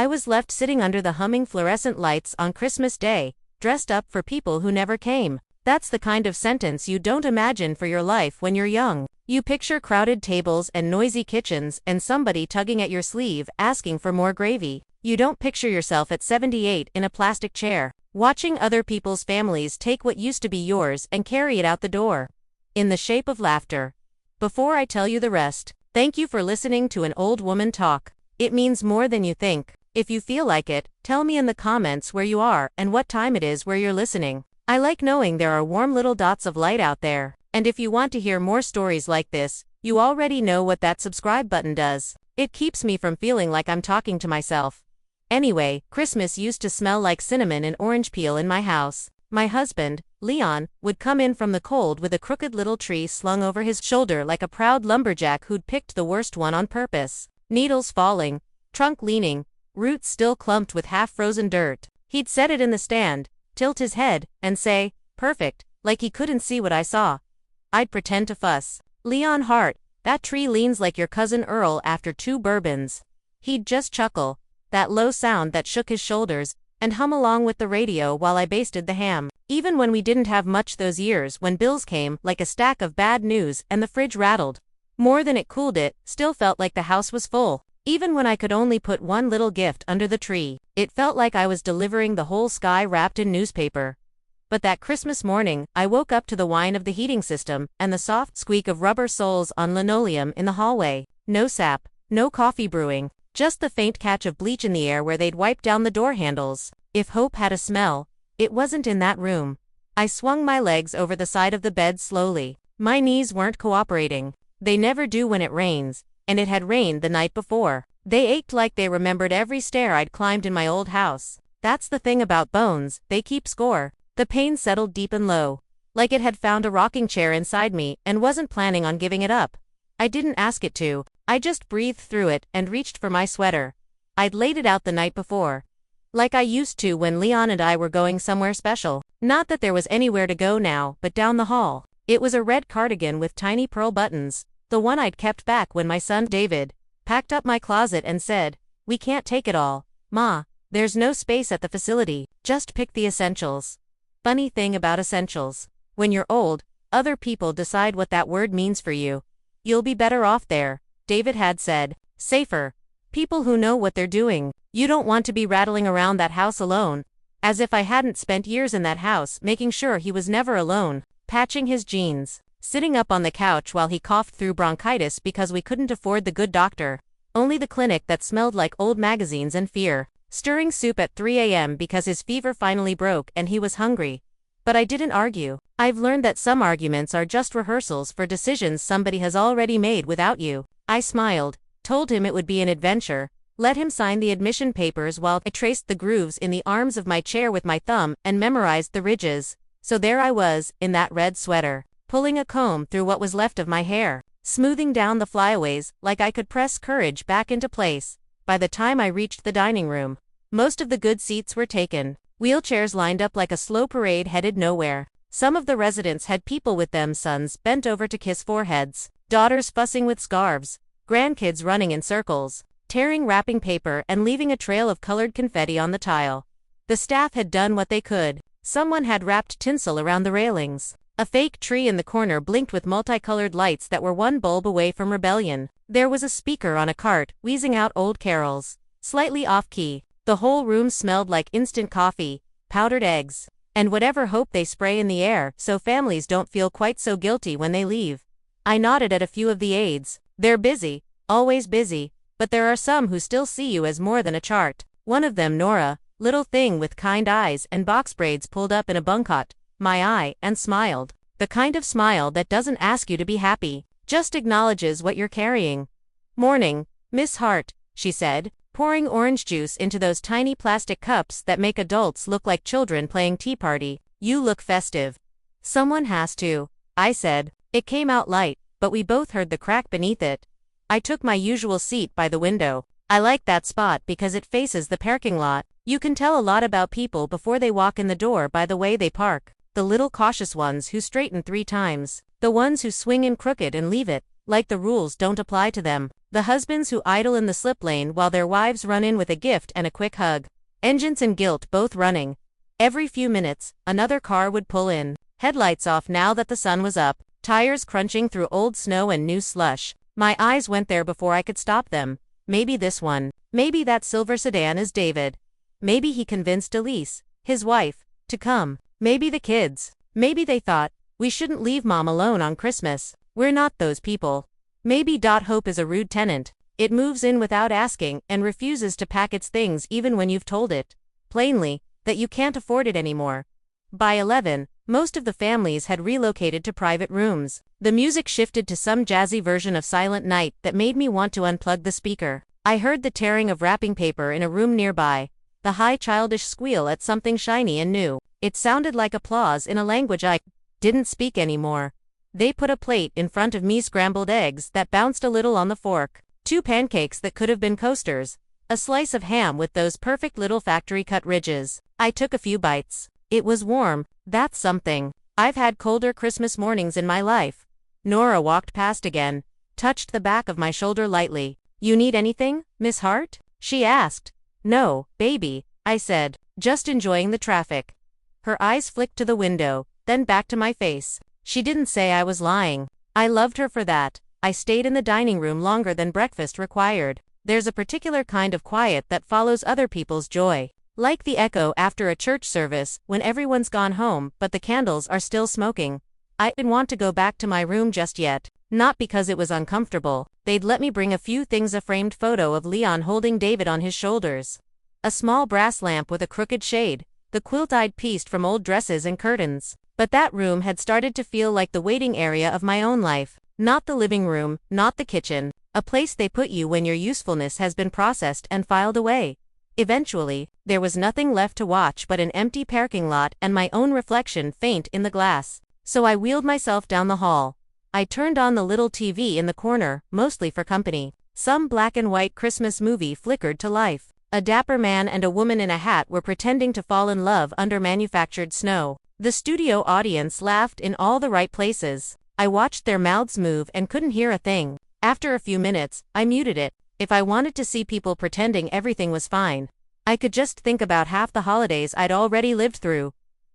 was left sitting under the humming fluorescent lights on Christmas Day, dressed up for people who never came. That's the kind of sentence you don't imagine for your life when you're young. You picture crowded tables and noisy kitchens and somebody tugging at your sleeve asking for more gravy. You don't picture yourself at 78 in a plastic chair, watching other people's families take what used to be yours and carry it out the door. In the shape of laughter. Before I tell you the rest, thank you for listening to an old woman talk. It means more than you think. If you feel like it, tell me in the comments where you are and what time it is where you're listening. I like knowing there are warm little dots of light out there. And if you want to hear more stories like this, you already know what that subscribe button does. It keeps me from feeling like I'm talking to myself. Anyway, Christmas used to smell like cinnamon and orange peel in my house. My husband, Leon, would come in from the cold with a crooked little tree slung over his shoulder like a proud lumberjack who'd picked the worst one on purpose. Needles falling, trunk leaning, roots still clumped with half-frozen dirt. He'd set it in the stand, tilt his head, and say, "Perfect," like he couldn't see what I saw. I'd pretend to fuss. "Leon Hart, that tree leans like your cousin Earl after 2 bourbons." He'd just chuckle, that low sound that shook his shoulders, and hum along with the radio while I basted the ham. Even when we didn't have much those years when bills came like a stack of bad news and the fridge rattled more than it cooled, it still felt like the house was full. Even when I could only put one little gift under the tree, it felt like I was delivering the whole sky wrapped in newspaper. But that Christmas morning, I woke up to the whine of the heating system and the soft squeak of rubber soles on linoleum in the hallway. No sap, no coffee brewing, just the faint catch of bleach in the air where they'd wiped down the door handles. If hope had a smell, it wasn't in that room. I swung my legs over the side of the bed slowly. My knees weren't cooperating. They never do when it rains, and it had rained the night before. They ached like they remembered every stair I'd climbed in my old house. That's the thing about bones, they keep score. The pain settled deep and low, like it had found a rocking chair inside me and wasn't planning on giving it up. I didn't ask it to, I just breathed through it and reached for my sweater. I'd laid it out the night before, like I used to when Leon and I were going somewhere special. Not that there was anywhere to go now, but down the hall. It was a red cardigan with tiny pearl buttons, the one I'd kept back when my son David packed up my closet and said, "We can't take it all, Ma. There's no space at the facility, just pick the essentials." Funny thing about essentials. When you're old, other people decide what that word means for you. You'll be better off there, David had said. Safer. People who know what they're doing. You don't want to be rattling around that house alone. As if I hadn't spent years in that house making sure he was never alone. Patching his jeans. Sitting up on the couch while he coughed through bronchitis because we couldn't afford the good doctor. Only the clinic that smelled like old magazines and fear. Stirring soup at 3 a.m. because his fever finally broke and he was hungry. But I didn't argue. I've learned that some arguments are just rehearsals for decisions somebody has already made without you. I smiled, told him it would be an adventure, let him sign the admission papers while I traced the grooves in the arms of my chair with my thumb and memorized the ridges. So there I was, in that red sweater, pulling a comb through what was left of my hair, smoothing down the flyaways like I could press courage back into place. By the time I reached the dining room, most of the good seats were taken. Wheelchairs lined up like a slow parade headed nowhere. Some of the residents had people with them, sons bent over to kiss foreheads, daughters fussing with scarves, grandkids running in circles, tearing wrapping paper and leaving a trail of colored confetti on the tile. The staff had done what they could. Someone had wrapped tinsel around the railings. A fake tree in the corner blinked with multicolored lights that were one bulb away from rebellion. There was a speaker on a cart, wheezing out old carols, slightly off-key. The whole room smelled like instant coffee, powdered eggs, and whatever hope they spray in the air so families don't feel quite so guilty when they leave. I nodded at a few of the aides. They're busy, always busy, but there are some who still see you as more than a chart. One of them, Nora, little thing with kind eyes and box braids pulled up in a bun cut, my eye, and smiled. The kind of smile that doesn't ask you to be happy, just acknowledges what you're carrying. "Morning, Miss Hart," she said, pouring orange juice into those tiny plastic cups that make adults look like children playing tea party. "You look festive." "Someone has to," I said. It came out light, but we both heard the crack beneath it. I took my usual seat by the window. I like that spot because it faces the parking lot. You can tell a lot about people before they walk in the door by the way they park. The little cautious ones who straighten 3 times. The ones who swing in crooked and leave it, like the rules don't apply to them. The husbands who idle in the slip lane while their wives run in with a gift and a quick hug. Vengeance and guilt both running. Every few minutes, another car would pull in. Headlights off now that the sun was up, tires crunching through old snow and new slush. My eyes went there before I could stop them. Maybe this one. Maybe that silver sedan is David. Maybe he convinced Elise, his wife, to come. Maybe the kids. Maybe they thought, we shouldn't leave mom alone on Christmas. We're not those people. Maybe Hope is a rude tenant. It moves in without asking and refuses to pack its things even when you've told it, plainly, that you can't afford it anymore. By 11, most of the families had relocated to private rooms. The music shifted to some jazzy version of Silent Night that made me want to unplug the speaker. I heard the tearing of wrapping paper in a room nearby, the high childish squeal at something shiny and new. It sounded like applause in a language I didn't speak anymore. They put a plate in front of me, scrambled eggs that bounced a little on the fork, 2 pancakes that could have been coasters, a slice of ham with those perfect little factory-cut ridges. I took a few bites. It was warm, that's something. I've had colder Christmas mornings in my life. Nora walked past again, touched the back of my shoulder lightly. You need anything, Miss Hart? She asked. No, baby, I said, just enjoying the traffic. Her eyes flicked to the window, then back to my face. She didn't say I was lying. I loved her for that. I stayed in the dining room longer than breakfast required. There's a particular kind of quiet that follows other people's joy. Like the echo after a church service when everyone's gone home but the candles are still smoking. I didn't want to go back to my room just yet. Not because it was uncomfortable. They'd let me bring a few things: a framed photo of Leon holding David on his shoulders, a small brass lamp with a crooked shade, the quilt I'd pieced from old dresses and curtains. But that room had started to feel like the waiting area of my own life. Not the living room, not the kitchen. A place they put you when your usefulness has been processed and filed away. Eventually, there was nothing left to watch but an empty parking lot and my own reflection faint in the glass. So I wheeled myself down the hall. I turned on the little TV in the corner, mostly for company. Some black and white Christmas movie flickered to life. A dapper man and a woman in a hat were pretending to fall in love under manufactured snow. The studio audience laughed in all the right places. I watched their mouths move and couldn't hear a thing. After a few minutes, I muted it. If I wanted to see people pretending everything was fine, I could just think about half the holidays I'd already lived through.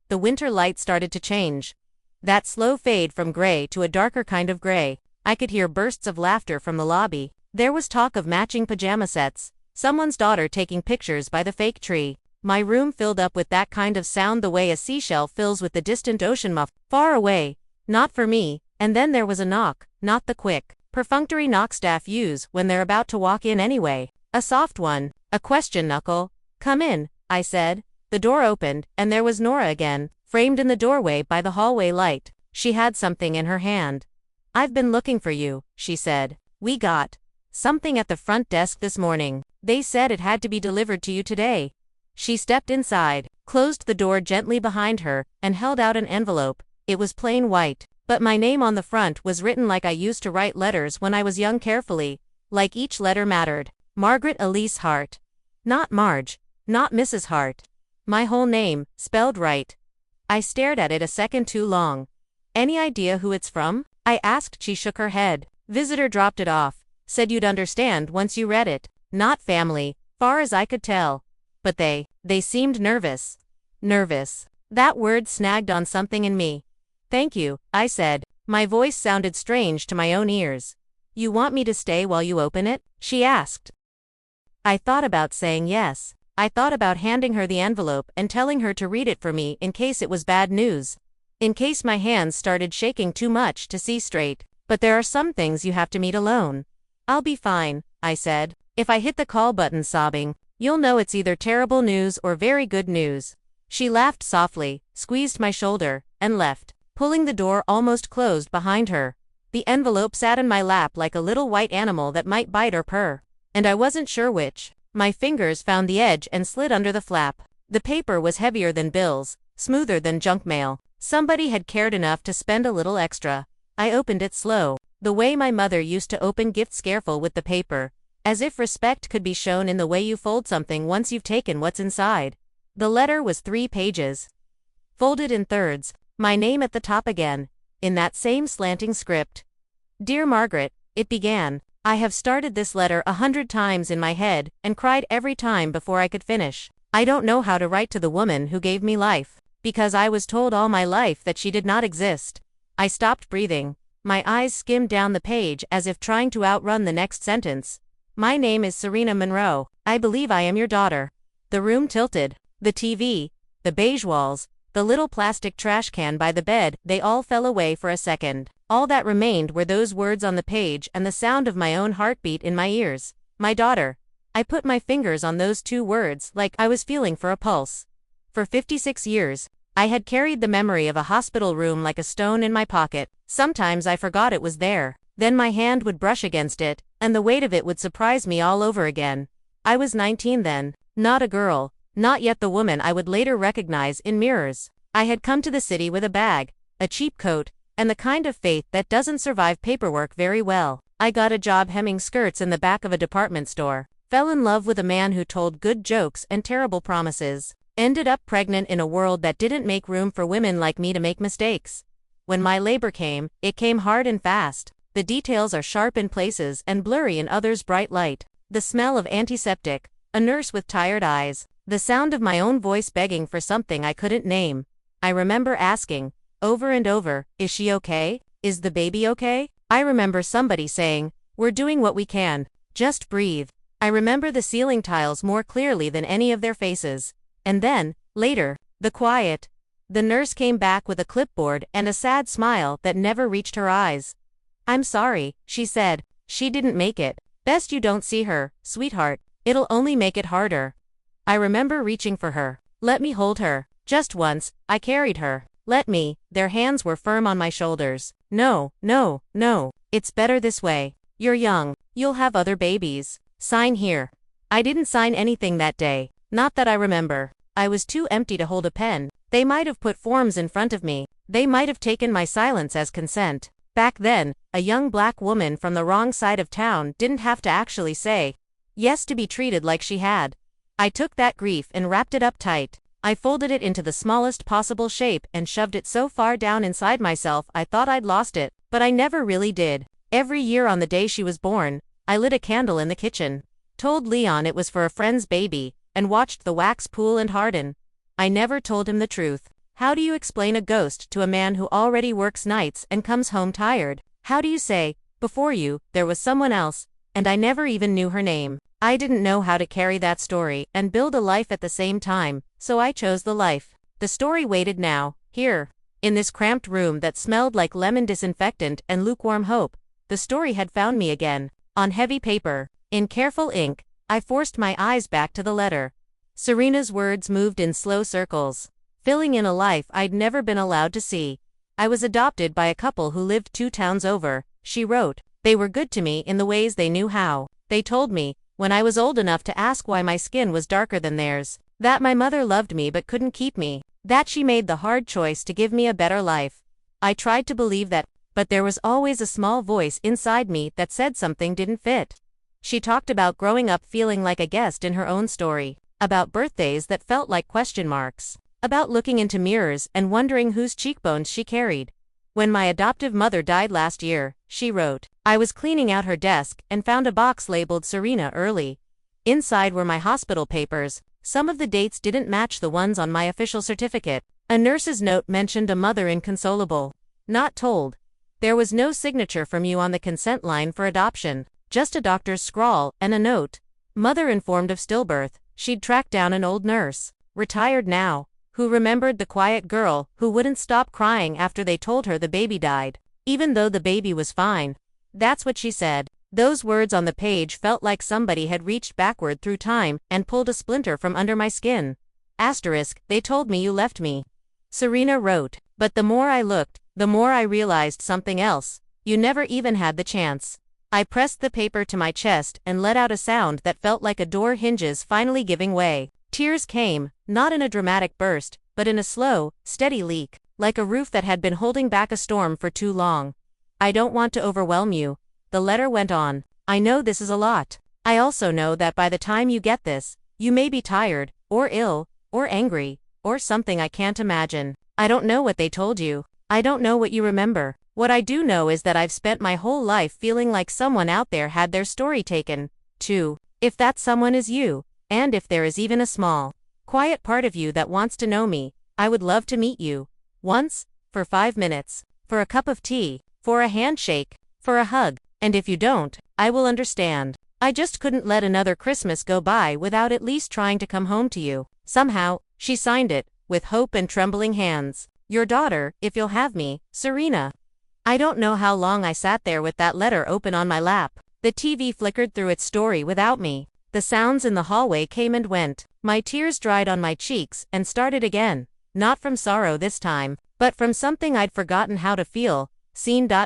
The winter light started to change. That slow fade from gray to a darker kind of gray. I could hear bursts of laughter from the lobby. There was talk of matching pajama sets, someone's daughter taking pictures by the fake tree. My room filled up with that kind of sound, the way a seashell fills with the distant ocean muff, far away. Not for me. And then there was a knock, not the quick, perfunctory knock staff use when they're about to walk in anyway. A soft one. A question knuckle. Come in, I said. The door opened, and there was Nora again, framed in the doorway by the hallway light. She had something in her hand. I've been looking for you, she said. We got something at the front desk this morning. They said it had to be delivered to you today. She stepped inside, closed the door gently behind her, and held out an envelope. It was plain white, but my name on the front was written like I used to write letters when I was young, carefully, like each letter mattered. Margaret Elise Hart. Not Marge. Not Mrs. Hart. My whole name, spelled right. I stared at it a second too long. Any idea who it's from? I asked. She shook her head. Visitor dropped it off. Said you'd understand once you read it. Not family, far as I could tell. But they seemed nervous. Nervous. That word snagged on something in me. Thank you, I said. My voice sounded strange to my own ears. You want me to stay while you open it? She asked. I thought about saying yes. I thought about handing her the envelope and telling her to read it for me in case it was bad news. In case my hands started shaking too much to see straight. But there are some things you have to meet alone. I'll be fine, I said. If I hit the call button sobbing, you'll know it's either terrible news or very good news. She laughed softly, squeezed my shoulder, and left, pulling the door almost closed behind her. The envelope sat in my lap like a little white animal that might bite or purr. And I wasn't sure which. My fingers found the edge and slid under the flap. The paper was heavier than bills, smoother than junk mail. Somebody had cared enough to spend a little extra. I opened it slow, the way my mother used to open gifts, careful with the paper, as if respect could be shown in the way you fold something once you've taken what's inside. The letter was 3 pages, folded in thirds, my name at the top again, in that same slanting script. Dear Margaret, It began. I have started this letter 100 times in my head, and cried every time before I could finish. I don't know how to write to the woman who gave me life, because I was told all my life that she did not exist. I stopped breathing. My eyes skimmed down the page as if trying to outrun the next sentence. My name is Serena Monroe. I believe I am your daughter. The room tilted. The TV, the beige walls, the little plastic trash can by the bed, they all fell away for a second. All that remained were those words on the page and the sound of my own heartbeat in my ears. My daughter. I put my fingers on those 2 words like I was feeling for a pulse. For 56 years, I had carried the memory of a hospital room like a stone in my pocket. Sometimes I forgot it was there. Then my hand would brush against it, and the weight of it would surprise me all over again. I was 19 then, not a girl, not yet the woman I would later recognize in mirrors. I had come to the city with a bag, a cheap coat, and the kind of faith that doesn't survive paperwork very well. I got a job hemming skirts in the back of a department store, fell in love with a man who told good jokes and terrible promises, ended up pregnant in a world that didn't make room for women like me to make mistakes. When my labor came, it came hard and fast. The details are sharp in places and blurry in others. Bright light, the smell of antiseptic, a nurse with tired eyes, the sound of my own voice begging for something I couldn't name. I remember asking, over and over, is she okay? Is the baby okay? I remember somebody saying, we're doing what we can, just breathe. I remember the ceiling tiles more clearly than any of their faces. And then, later, the quiet. The nurse came back with a clipboard and a sad smile that never reached her eyes. I'm sorry, she said. She didn't make it. Best you don't see her, sweetheart. It'll only make it harder. I remember reaching for her. Let me hold her. Just once, I carried her. Let me. Their hands were firm on my shoulders. No, no, no. It's better this way. You're young. You'll have other babies. Sign here. I didn't sign anything that day. Not that I remember. I was too empty to hold a pen. They might have put forms in front of me. They might have taken my silence as consent. Back then, a young black woman from the wrong side of town didn't have to actually say yes to be treated like she had. I took that grief and wrapped it up tight. I folded it into the smallest possible shape and shoved it so far down inside myself I thought I'd lost it, but I never really did. Every year on the day she was born, I lit a candle in the kitchen, told Leon it was for a friend's baby, and watched the wax pool and harden. I never told him the truth. How do you explain a ghost to a man who already works nights and comes home tired? How do you say, before you, there was someone else, and I never even knew her name? I didn't know how to carry that story and build a life at the same time, so I chose the life. The story waited now, here, in this cramped room that smelled like lemon disinfectant and lukewarm hope. The story had found me again, on heavy paper, in careful ink. I forced my eyes back to the letter. Serena's words moved in slow circles, filling in a life I'd never been allowed to see. I was adopted by a couple who lived 2 towns over, she wrote. They were good to me in the ways they knew how. They told me, when I was old enough to ask why my skin was darker than theirs, that my mother loved me but couldn't keep me, that she made the hard choice to give me a better life. I tried to believe that, but there was always a small voice inside me that said something didn't fit. She talked about growing up feeling like a guest in her own story, about birthdays that felt like question marks, about looking into mirrors and wondering whose cheekbones she carried. When my adoptive mother died last year, she wrote, I was cleaning out her desk and found a box labeled Serena early. Inside were my hospital papers. Some of the dates didn't match the ones on my official certificate. A nurse's note mentioned a mother inconsolable. Not told. There was no signature from you on the consent line for adoption, just a doctor's scrawl and a note. Mother informed of stillbirth. She'd tracked down an old nurse, retired now, who remembered the quiet girl who wouldn't stop crying after they told her the baby died, even though the baby was fine. That's what she said. Those words on the page felt like somebody had reached backward through time and pulled a splinter from under my skin. Asterisk, they told me you left me. Serena wrote, but the more I looked, the more I realized something else. You never even had the chance. I pressed the paper to my chest and let out a sound that felt like a door hinges finally giving way. Tears came, not in a dramatic burst, but in a slow, steady leak, like a roof that had been holding back a storm for too long. I don't want to overwhelm you. The letter went on. I know this is a lot. I also know that by the time you get this, you may be tired, or ill, or angry, or something I can't imagine. I don't know what they told you. I don't know what you remember. What I do know is that I've spent my whole life feeling like someone out there had their story taken, too. If that someone is you, and if there is even a small, quiet part of you that wants to know me, I would love to meet you. Once, for 5 minutes, for a cup of tea, for a handshake, for a hug, and if you don't, I will understand. I just couldn't let another Christmas go by without at least trying to come home to you. Somehow, she signed it, with hope and trembling hands. Your daughter, if you'll have me, Serena. I don't know how long I sat there with that letter open on my lap. The TV flickered through its story without me. The sounds in the hallway came and went. My tears dried on my cheeks and started again. Not from sorrow this time, but from something I'd forgotten how to feel.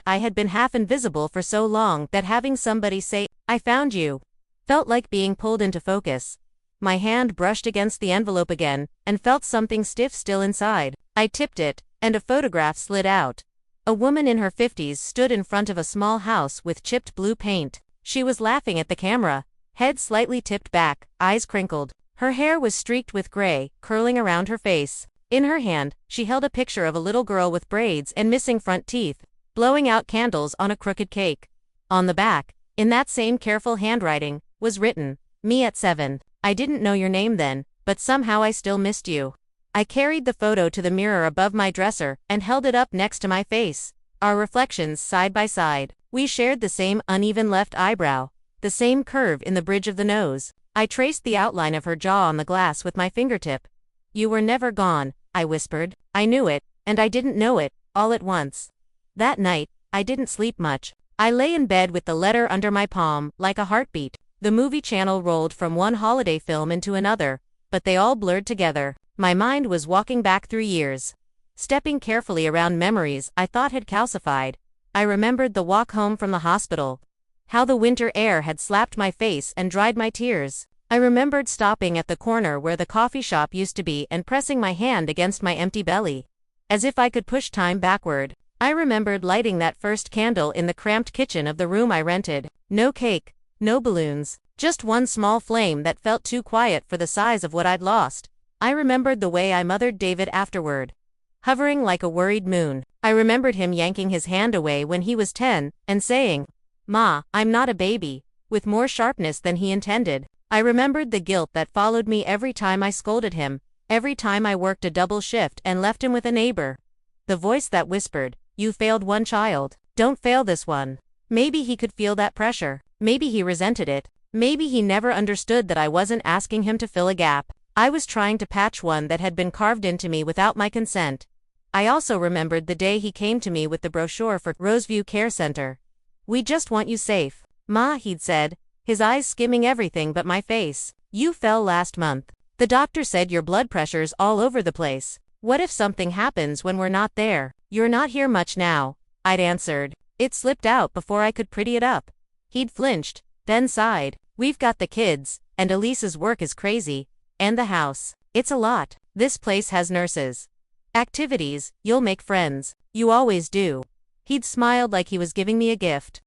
I had been half invisible for so long that having somebody say, "I found you," felt like being pulled into focus. My hand brushed against the envelope again, and felt something stiff still inside. I tipped it, and a photograph slid out. A woman in her 50s stood in front of a small house with chipped blue paint. She was laughing at the camera, head slightly tipped back, eyes crinkled. Her hair was streaked with gray, curling around her face. In her hand, she held a picture of a little girl with braids and missing front teeth, blowing out candles on a crooked cake. On the back, in that same careful handwriting, was written, "Me at 7. I didn't know your name then, but somehow I still missed you." I carried the photo to the mirror above my dresser and held it up next to my face. Our reflections side by side. We shared the same uneven left eyebrow, the same curve in the bridge of the nose. I traced the outline of her jaw on the glass with my fingertip. "You were never gone," I whispered. I knew it, and I didn't know it, all at once. That night, I didn't sleep much. I lay in bed with the letter under my palm, like a heartbeat. The movie channel rolled from one holiday film into another, but they all blurred together. My mind was walking back through years, stepping carefully around memories I thought had calcified. I remembered the walk home from the hospital, how the winter air had slapped my face and dried my tears. I remembered stopping at the corner where the coffee shop used to be and pressing my hand against my empty belly, as if I could push time backward. I remembered lighting that first candle in the cramped kitchen of the room I rented. No cake, no balloons, just one small flame that felt too quiet for the size of what I'd lost. I remembered the way I mothered David afterward, hovering like a worried moon. I remembered him yanking his hand away when he was 10, and saying, "Ma, I'm not a baby," with more sharpness than he intended. I remembered the guilt that followed me every time I scolded him, every time I worked a double shift and left him with a neighbor. The voice that whispered, "You failed one child. Don't fail this one." Maybe he could feel that pressure. Maybe he resented it. Maybe he never understood that I wasn't asking him to fill a gap. I was trying to patch one that had been carved into me without my consent. I also remembered the day he came to me with the brochure for Roseview Care Center. "We just want you safe, Ma," he'd said, his eyes skimming everything but my face. "You fell last month. The doctor said your blood pressure's all over the place. What if something happens when we're not there?" "You're not here much now," I'd answered. It slipped out before I could pretty it up. He'd flinched, then sighed. "We've got the kids, and Elise's work is crazy. And the house. It's a lot. This place has nurses. Activities, you'll make friends. You always do." He'd smiled like he was giving me a gift.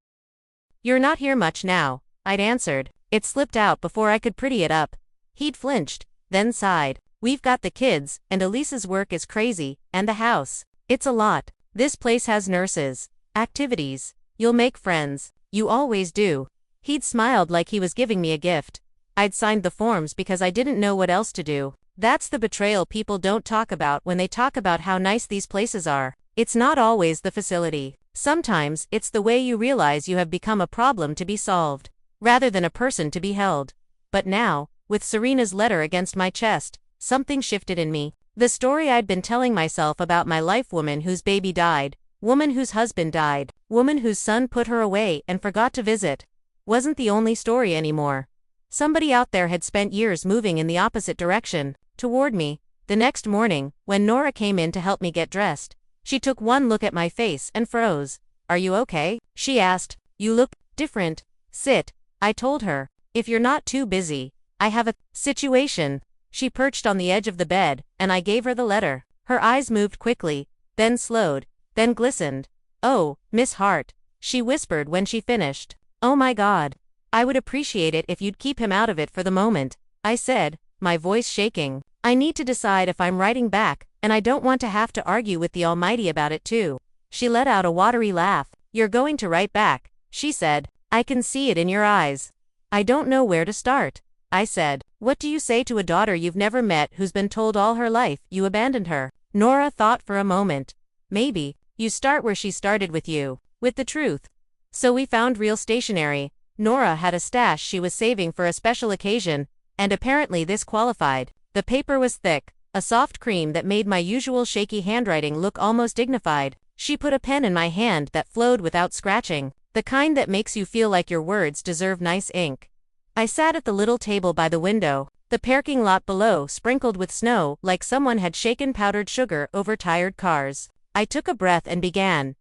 "You're not here much now," I'd answered. It slipped out before I could pretty it up. He'd flinched, then sighed. "We've got the kids, and Elise's work is crazy, and the house. It's a lot. This place has nurses. Activities. You'll make friends. You always do." He'd smiled like he was giving me a gift. I'd signed the forms because I didn't know what else to do. That's the betrayal people don't talk about when they talk about how nice these places are. It's not always the facility. Sometimes it's the way you realize you have become a problem to be solved, rather than a person to be held. But now, with Serena's letter against my chest, something shifted in me. The story I'd been telling myself about my life, woman whose baby died, woman whose husband died, woman whose son put her away and forgot to visit, wasn't the only story anymore. Somebody out there had spent years moving in the opposite direction, toward me. The next morning, when Nora came in to help me get dressed, she took one look at my face and froze. "Are you okay?" she asked. "You look different." "Sit," I told her. "If you're not too busy. I have a situation." She perched on the edge of the bed, and I gave her the letter. Her eyes moved quickly, then slowed, then glistened. "Oh, Miss Hart," she whispered when she finished. "Oh my God. I would appreciate it if you'd keep him out of it for the moment," I said, my voice shaking. "I need to decide if I'm writing back, and I don't want to have to argue with the Almighty about it too. She let out a watery laugh. You're going to write back, she said. I can see it in your eyes. I don't know where to start, I said. What do you say to a daughter you've never met who's been told all her life you abandoned her? Nora thought for a moment. Maybe, you start where she started with you, with the truth. So we found real stationery. Nora had a stash she was saving for a special occasion, and apparently this qualified. The paper was thick, a soft cream that made my usual shaky handwriting look almost dignified. She put a pen in my hand that flowed without scratching, the kind that makes you feel like your words deserve nice ink. I sat at the little table by the window, the parking lot below sprinkled with snow like someone had shaken powdered sugar over tired cars. I took a breath and began.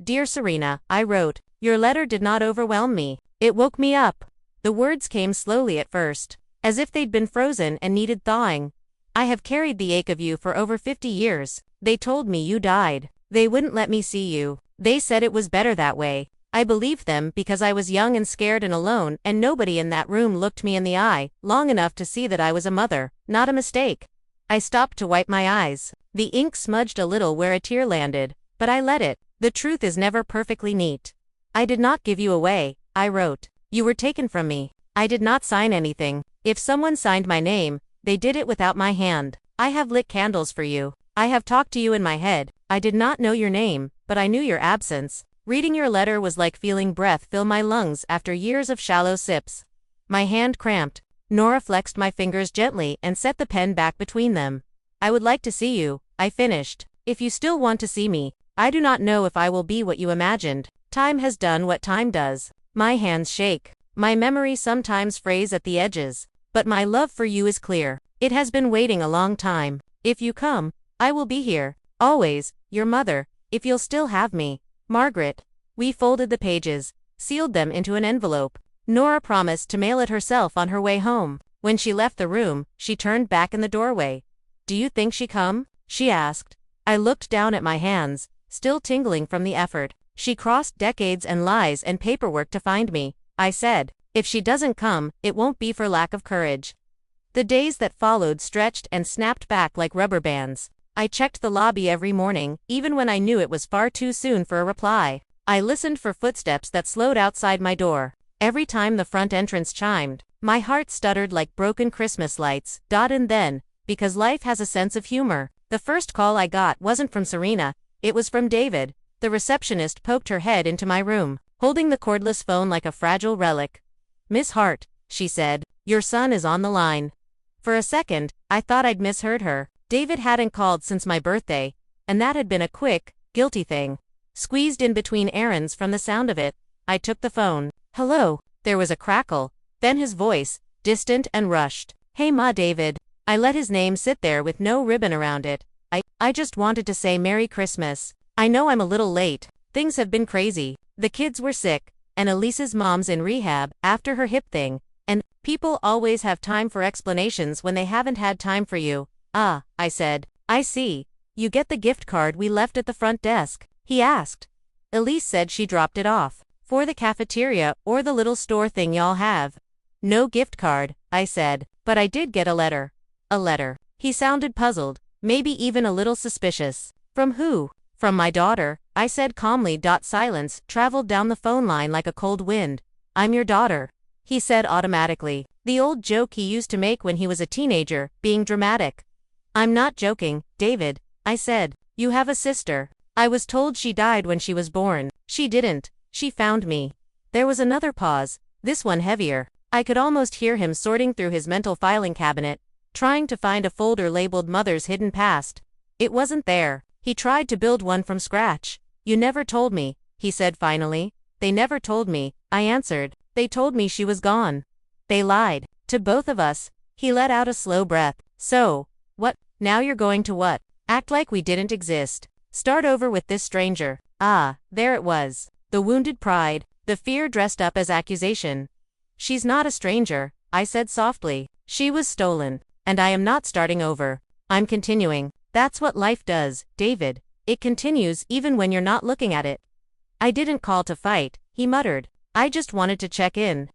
Dear Serena, I wrote, your letter did not overwhelm me. It woke me up. The words came slowly at first, as if they'd been frozen and needed thawing. I have carried the ache of you for over 50 years. They told me you died. They wouldn't let me see you. They said it was better that way. I believed them because I was young and scared and alone, and nobody in that room looked me in the eye long enough to see that I was a mother, not a mistake. I stopped to wipe my eyes. The ink smudged a little where a tear landed, but I let it. The truth is never perfectly neat. I did not give you away, I wrote. You were taken from me. I did not sign anything. If someone signed my name, they did it without my hand. I have lit candles for you. I have talked to you in my head. I did not know your name, but I knew your absence. Reading your letter was like feeling breath fill my lungs after years of shallow sips. My hand cramped. Nora flexed my fingers gently and set the pen back between them. I would like to see you, I finished. If you still want to see me, I do not know if I will be what you imagined. Time has done what time does. My hands shake. My memory sometimes frays at the edges. But my love for you is clear. It has been waiting a long time. If you come, I will be here. Always, your mother, if you'll still have me. Margaret. We folded the pages, sealed them into an envelope. Nora promised to mail it herself on her way home. When she left the room, she turned back in the doorway. Do you think she come? She asked. I looked down at my hands, still tingling from the effort. She crossed decades and lies and paperwork to find me, I said. If she doesn't come, it won't be for lack of courage. The days that followed stretched and snapped back like rubber bands. I checked the lobby every morning, even when I knew it was far too soon for a reply. I listened for footsteps that slowed outside my door. Every time the front entrance chimed, my heart stuttered like broken Christmas lights. And then, because life has a sense of humor, the first call I got wasn't from Serena, it was from David. The receptionist poked her head into my room, holding the cordless phone like a fragile relic. Miss Hart, she said, your son is on the line. For a second, I thought I'd misheard her. David hadn't called since my birthday, and that had been a quick, guilty thing. Squeezed in between errands from the sound of it, I took the phone. Hello, there was a crackle, then his voice, distant and rushed. Hey Ma, David. I let his name sit there with no ribbon around it. I just wanted to say Merry Christmas. I know I'm a little late. Things have been crazy. The kids were sick, and Elise's mom's in rehab after her hip thing, and people always have time for explanations when they haven't had time for you. Ah, I said. I see. You get the gift card we left at the front desk? He asked. Elise said she dropped it off. For the cafeteria or the little store thing y'all have. No gift card, I said, but I did get a letter. A letter. He sounded puzzled, maybe even a little suspicious. From who? From my daughter, I said calmly. Silence traveled down the phone line like a cold wind. I'm your daughter, he said automatically. The old joke he used to make when he was a teenager, being dramatic. I'm not joking, David, I said. You have a sister. I was told she died when she was born. She didn't. She found me. There was another pause, this one heavier. I could almost hear him sorting through his mental filing cabinet, trying to find a folder labeled Mother's Hidden Past. It wasn't there. He tried to build one from scratch. You never told me, he said finally. They never told me, I answered. They told me she was gone. They lied. To both of us. He let out a slow breath. So, what? Now you're going to what? Act like we didn't exist. Start over with this stranger. Ah, there it was. The wounded pride, the fear dressed up as accusation. She's not a stranger, I said softly. She was stolen. And I am not starting over. I'm continuing. That's what life does, David. It continues even when you're not looking at it. I didn't call to fight, he muttered. I just wanted to check in.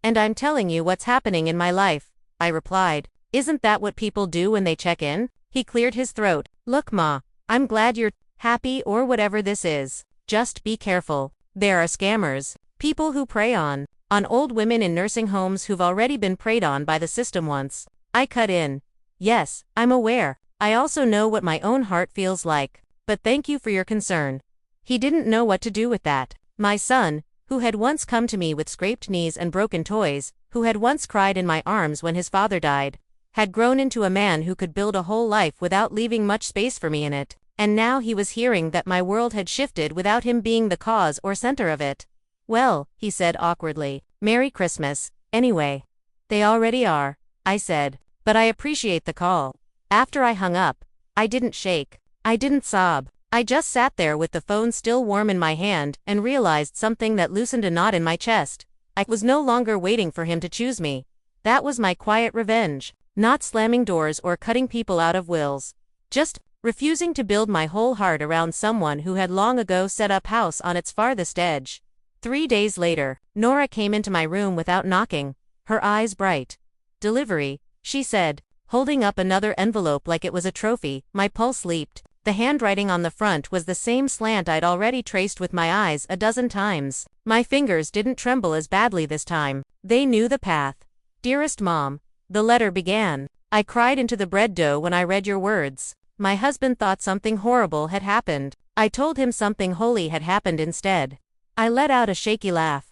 And I'm telling you what's happening in my life, I replied. Isn't that what people do when they check in? He cleared his throat. Look, Ma, I'm glad you're happy or whatever this is. Just be careful. There are scammers, people who prey on old women in nursing homes who've already been preyed on by the system once. I cut in. Yes, I'm aware. I also know what my own heart feels like. But thank you for your concern. He didn't know what to do with that. My son, who had once come to me with scraped knees and broken toys, who had once cried in my arms when his father died, had grown into a man who could build a whole life without leaving much space for me in it. And now he was hearing that my world had shifted without him being the cause or center of it. Well, he said awkwardly, Merry Christmas, anyway. They already are, I said, but I appreciate the call. After I hung up, I didn't shake. I didn't sob. I just sat there with the phone still warm in my hand and realized something that loosened a knot in my chest. I was no longer waiting for him to choose me. That was my quiet revenge. Not slamming doors or cutting people out of wills. Just refusing to build my whole heart around someone who had long ago set up house on its farthest edge. 3 days later, Nora came into my room without knocking, her eyes bright. Delivery, she said, holding up another envelope like it was a trophy. My pulse leaped. The handwriting on the front was the same slant I'd already traced with my eyes a dozen times. My fingers didn't tremble as badly this time. They knew the path. Dearest Mom, the letter began. I cried into the bread dough when I read your words. My husband thought something horrible had happened. I told him something holy had happened instead. I let out a shaky laugh.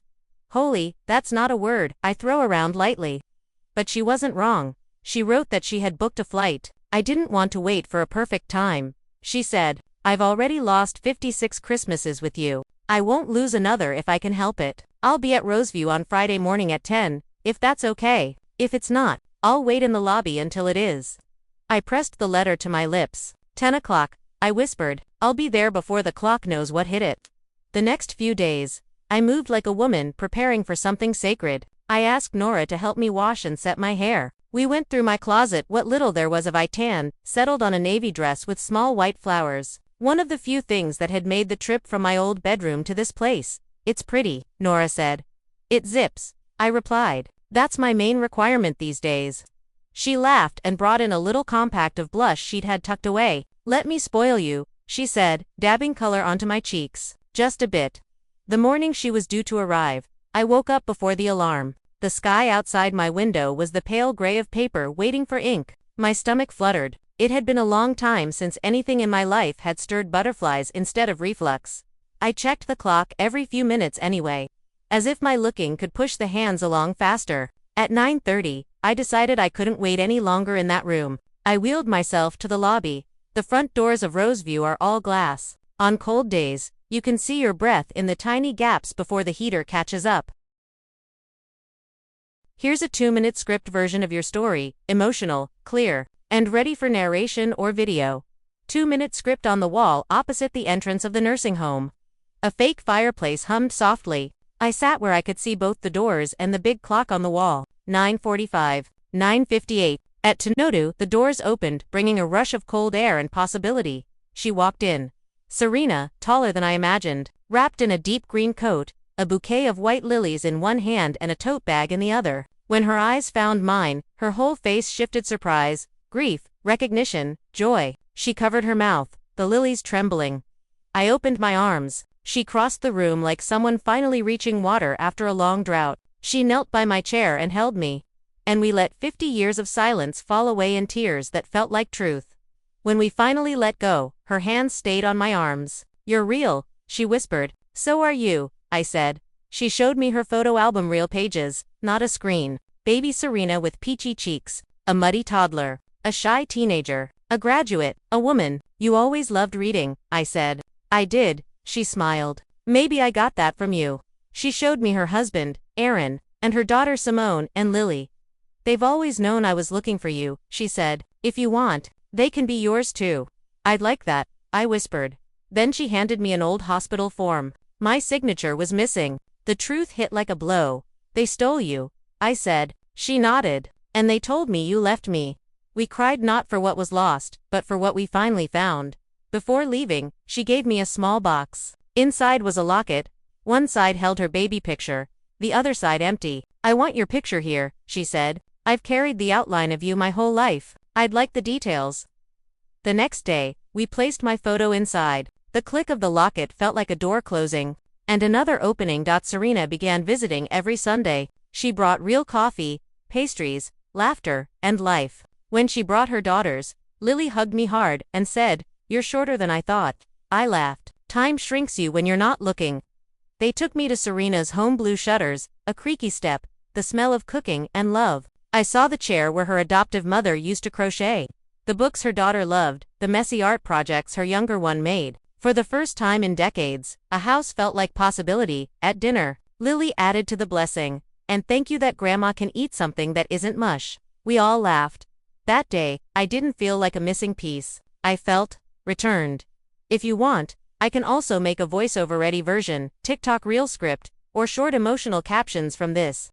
Holy, that's not a word I throw around lightly. But she wasn't wrong. She wrote that she had booked a flight. I didn't want to wait for a perfect time. She said, I've already lost 56 Christmases with you. I won't lose another if I can help it. I'll be at Roseview on Friday morning at 10, if that's okay. If it's not, I'll wait in the lobby until it is. I pressed the letter to my lips. 10 o'clock, I whispered. I'll be there before the clock knows what hit it. The next few days, I moved like a woman preparing for something sacred. I asked Nora to help me wash and set my hair. We went through my closet, what little there was of tan, settled on a navy dress with small white flowers. One of the few things that had made the trip from my old bedroom to this place. It's pretty, Nora said. It zips, I replied. That's my main requirement these days. She laughed and brought in a little compact of blush she'd had tucked away. Let me spoil you, she said, dabbing color onto my cheeks. Just a bit. The morning she was due to arrive, I woke up before the alarm. The sky outside my window was the pale gray of paper waiting for ink. My stomach fluttered. It had been a long time since anything in my life had stirred butterflies instead of reflux. I checked the clock every few minutes anyway. As if my looking could push the hands along faster. At 9:30, I decided I couldn't wait any longer in that room. I wheeled myself to the lobby. The front doors of Roseview are all glass. On cold days, you can see your breath in the tiny gaps before the heater catches up. Here's a 2-minute script version of your story, emotional, clear, and ready for narration or video. 2-minute script on the wall opposite the entrance of the nursing home. A fake fireplace hummed softly. I sat where I could see both the doors and the big clock on the wall. 9:45, 9:58. At Tenodu, the doors opened, bringing a rush of cold air and possibility. She walked in. Serena, taller than I imagined, wrapped in a deep green coat, a bouquet of white lilies in one hand and a tote bag in the other. When her eyes found mine, her whole face shifted surprise, grief, recognition, joy. She covered her mouth, the lilies trembling. I opened my arms. She crossed the room like someone finally reaching water after a long drought. She knelt by my chair and held me. And we let 50 years of silence fall away in tears that felt like truth. When we finally let go, her hands stayed on my arms. You're real, she whispered. So are you, I said. She showed me her photo album reel pages, not a screen. Baby Serena with peachy cheeks, a muddy toddler, a shy teenager, a graduate, a woman. You always loved reading, I said. I did, she smiled. Maybe I got that from you. She showed me her husband, Aaron, and her daughter Simone and Lily. They've always known I was looking for you, she said. If you want, they can be yours too. I'd like that, I whispered. Then she handed me an old hospital form. My signature was missing. The truth hit like a blow. They stole you, I said. She nodded. And they told me you left me. We cried not for what was lost, but for what we finally found. Before leaving, she gave me a small box. Inside was a locket. One side held her baby picture, the other side empty. I want your picture here, she said. I've carried the outline of you my whole life. I'd like the details. The next day, We placed my photo inside. The click of the locket felt like a door closing, and another opening. Serena began visiting every Sunday. She brought real coffee, pastries, laughter, and life. When she brought her daughters, Lily hugged me hard and said, "You're shorter than I thought." I laughed. Time shrinks you when you're not looking. They took me to Serena's home. Blue shutters, a creaky step, the smell of cooking and love. I saw the chair where her adoptive mother used to crochet, the books her daughter loved, the messy art projects her younger one made. For the first time in decades, a house felt like possibility. At dinner, Lily added to the blessing, "And thank you that Grandma can eat something that isn't mush." We all laughed. That day, I didn't feel like a missing piece. I felt returned. If you want, I can also make a voiceover ready version, TikTok reel script, or short emotional captions from this.